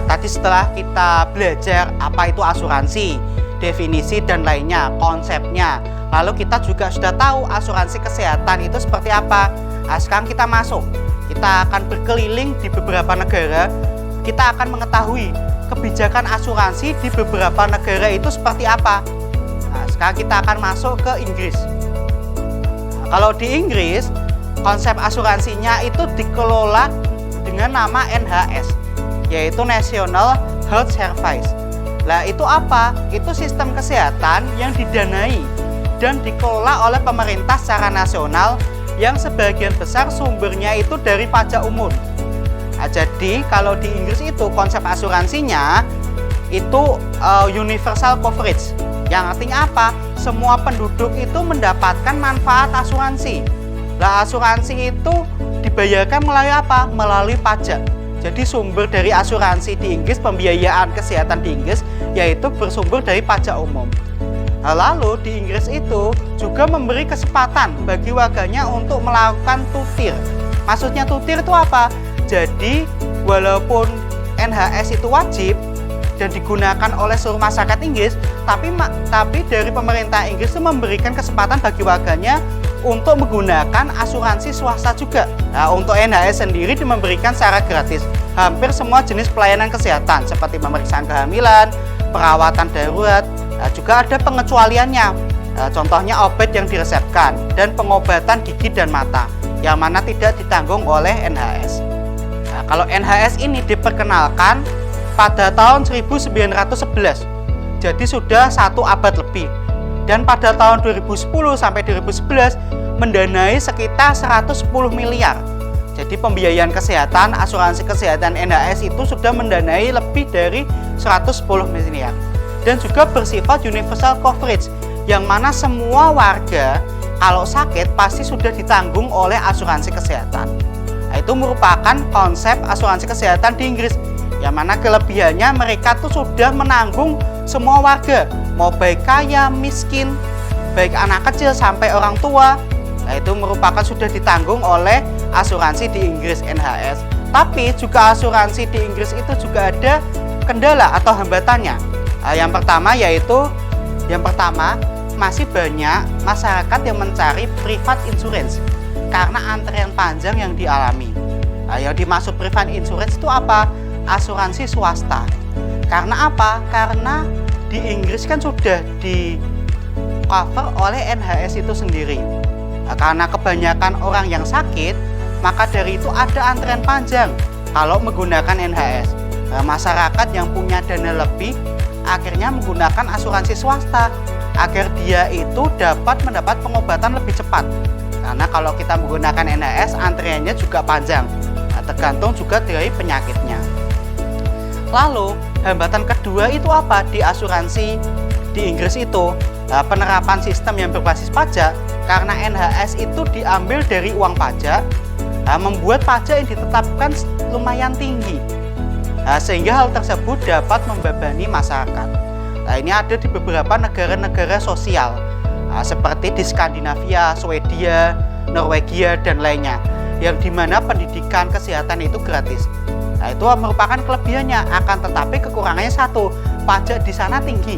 tadi setelah kita belajar apa itu asuransi, definisi dan lainnya, konsepnya, lalu kita juga sudah tahu asuransi kesehatan itu seperti apa. Nah, sekarang kita masuk, kita akan berkeliling di beberapa negara, kita akan mengetahui kebijakan asuransi di beberapa negara itu seperti apa. Nah, sekarang kita akan masuk ke Inggris. Nah, kalau di Inggris, konsep asuransinya itu dikelola dengan nama NHS, yaitu National Health Service. Nah, itu apa? Itu sistem kesehatan yang didanai dan dikelola oleh pemerintah secara nasional yang sebagian besar sumbernya itu dari pajak umum. Nah, jadi kalau di Inggris itu konsep asuransinya itu universal coverage, yang artinya apa? Semua penduduk itu mendapatkan manfaat asuransi. Nah, asuransi itu dibayarkan melalui apa? Melalui pajak. Jadi sumber dari asuransi di Inggris, pembiayaan kesehatan di Inggris, yaitu bersumber dari pajak umum. Nah, lalu di Inggris itu juga memberi kesempatan bagi warganya untuk melakukan tutir. Maksudnya tutir itu apa? Jadi walaupun NHS itu wajib dan digunakan oleh seluruh masyarakat Inggris, tapi dari pemerintah Inggris itu memberikan kesempatan bagi warganya untuk menggunakan asuransi swasta juga. Nah, untuk NHS sendiri memberikan secara gratis hampir semua jenis pelayanan kesehatan seperti pemeriksaan kehamilan, perawatan darurat. Nah, juga ada pengecualiannya. Nah, contohnya obat yang diresepkan dan pengobatan gigi dan mata yang mana tidak ditanggung oleh NHS. Nah, kalau NHS ini diperkenalkan pada tahun 1911, jadi sudah 1 abad lebih. Dan pada tahun 2010 sampai 2011 mendanai sekitar 110 miliar. Jadi pembiayaan kesehatan, asuransi kesehatan NHS itu sudah mendanai lebih dari 110 miliar. Dan juga bersifat universal coverage, yang mana semua warga kalau sakit pasti sudah ditanggung oleh asuransi kesehatan. Nah, itu merupakan konsep asuransi kesehatan di Inggris, yang mana kelebihannya mereka tuh sudah menanggung semua warga, mau baik kaya, miskin, baik anak kecil sampai orang tua. Nah, itu merupakan sudah ditanggung oleh asuransi di Inggris NHS. Tapi juga asuransi di Inggris itu juga ada kendala atau hambatannya. Nah, yang pertama masih banyak masyarakat yang mencari private insurance karena antrean panjang yang dialami. Nah, yang dimaksud private insurance itu apa? Asuransi swasta. Karena apa? Karena di Inggris kan sudah di cover oleh NHS itu sendiri. Nah, karena kebanyakan orang yang sakit, maka dari itu ada antrean panjang kalau menggunakan NHS. Nah, masyarakat yang punya dana lebih akhirnya menggunakan asuransi swasta agar dia itu dapat mendapat pengobatan lebih cepat. Karena kalau kita menggunakan NHS, antriannya juga panjang. Nah, tergantung juga dari penyakitnya. Lalu hambatan kedua itu apa di asuransi di Inggris itu? Nah, penerapan sistem yang berbasis pajak, karena NHS itu diambil dari uang pajak, membuat pajak yang ditetapkan lumayan tinggi. Nah, sehingga hal tersebut dapat membebani masyarakat. Nah, ini ada di beberapa negara-negara sosial, seperti di Skandinavia, Swedia, Norwegia, dan lainnya, yang dimana pendidikan kesehatan itu gratis. Nah, itu merupakan kelebihannya, akan tetapi kekurangannya satu, pajak di sana tinggi.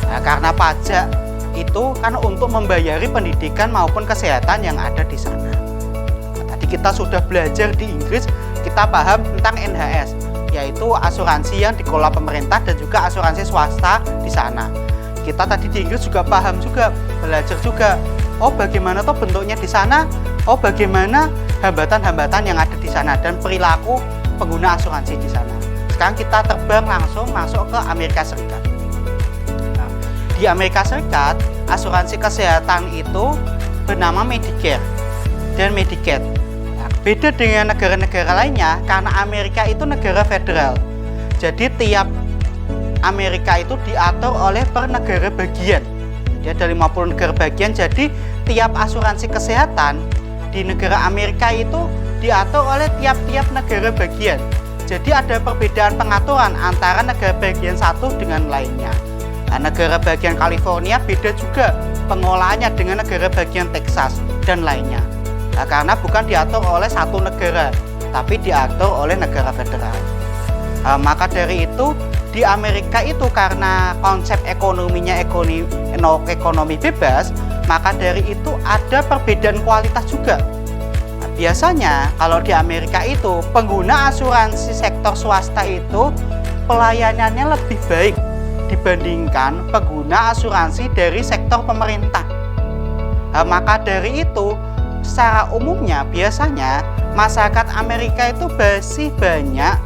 Nah, karena pajak itu kan untuk membayari pendidikan maupun kesehatan yang ada di sana. Nah, tadi kita sudah belajar di Inggris, kita paham tentang NHS, yaitu asuransi yang dikelola pemerintah dan juga asuransi swasta di sana. Kita tadi di Inggris juga paham juga, belajar juga, oh bagaimana tuh bentuknya di sana, oh bagaimana hambatan-hambatan yang ada di sana dan perilaku pengguna asuransi di sana. Sekarang kita terbang langsung masuk ke Amerika Serikat. Nah, di Amerika Serikat, asuransi kesehatan itu bernama Medicare dan Medicaid. Nah, beda dengan negara-negara lainnya karena Amerika itu negara federal. Jadi tiap Amerika itu diatur oleh per negara bagian. Dia ada 50 negara bagian, jadi tiap asuransi kesehatan di negara Amerika itu diatur oleh tiap-tiap negara bagian. Jadi ada perbedaan pengaturan antara negara bagian satu dengan lainnya. Nah, negara bagian California beda juga pengolahannya dengan negara bagian Texas dan lainnya. Nah, karena bukan diatur oleh satu negara, tapi diatur oleh negara federal. Maka dari itu di Amerika itu karena konsep ekonominya ekonomi bebas, maka dari itu ada perbedaan kualitas juga. Biasanya kalau di Amerika itu pengguna asuransi sektor swasta itu pelayanannya lebih baik dibandingkan pengguna asuransi dari sektor pemerintah. Maka dari itu secara umumnya biasanya masyarakat Amerika itu masih banyak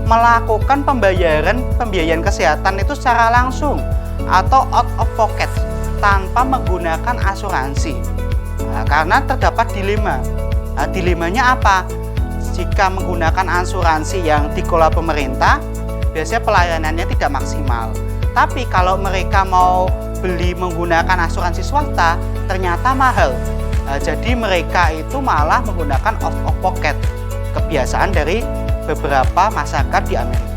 melakukan pembiayaan kesehatan itu secara langsung atau out of pocket tanpa menggunakan asuransi. Karena terdapat dilema. Dilemanya apa? Jika menggunakan asuransi yang dikelola pemerintah, biasanya pelayanannya tidak maksimal. Tapi kalau mereka mau beli menggunakan asuransi swasta, ternyata mahal. Jadi mereka itu malah menggunakan out of pocket. Kebiasaan dari beberapa masyarakat di Amerika.